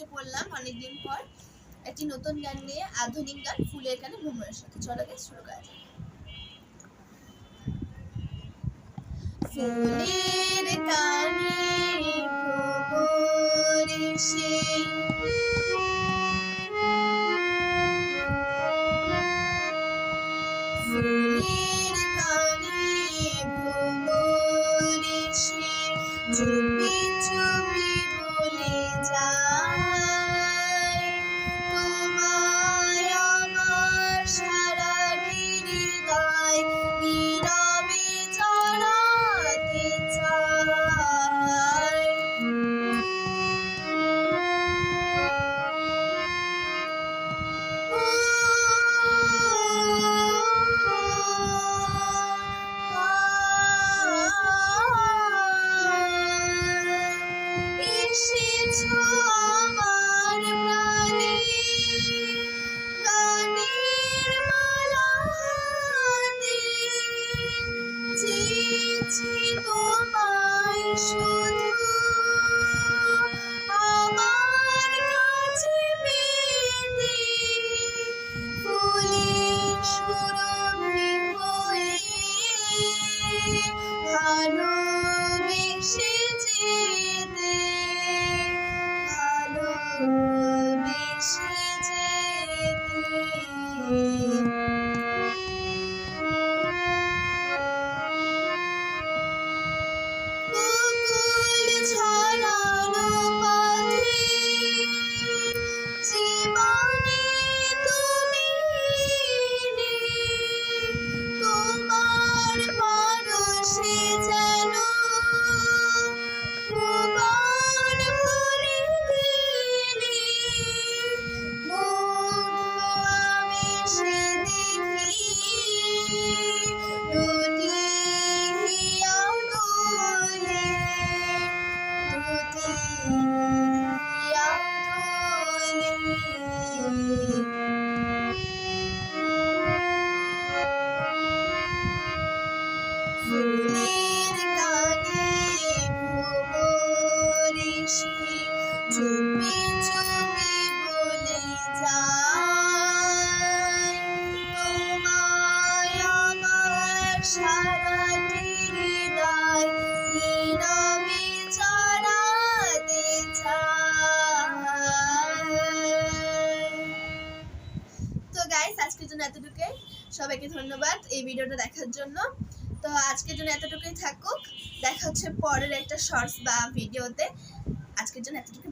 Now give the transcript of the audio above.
এসে পড়লাম অনেকদিন পর একটি নতুন গান নিয়ে, আধুনিক গান ফুলের গানে ভ্রমণের সাথে। চলো গাইস শুরু করা যাক। ফুলের গানে ভ্রমর এসে ফুলের গানে ভ্রমর এসে চুপি চুপি বলে যায় তোমায় আমার সারাটি হৃদয় নীরবে জানাতে চায়। এসেছো আমার প্রাণে গানের মালা হাতে, চেয়েছি তোমায় শুধু আমার কাছে পেতে, ফুলের সুরভি হয়ে ভালোবেসে যেতে, ভালোবেসে যেতে। বকুল ছড়ানো পথে জীবনে তুমি এলে, তোমার পরশে যেন ভুবন ভরে দিলে, মুগ্ধ আবেশে দেখি দুটি হিয়া দোলে, দুটি হিয়া দোলে। ফুলের গানে ভ্রমর এসে চুপি চুপি বলে যায় তোমায় আমার সারাটি হৃদয় নীরবে জানাতে চায়। তো গাইস আজকের জন্য এতটুকুই। সবাইকে ধন্যবাদ এই ভিডিওটা দেখার জন্য। তো আজকের জন্য এতটুকুই থাকুক, দেখা হচ্ছে পরের একটা শর্টস বা ভিডিওতে। আজকের জন্য এতটুকু।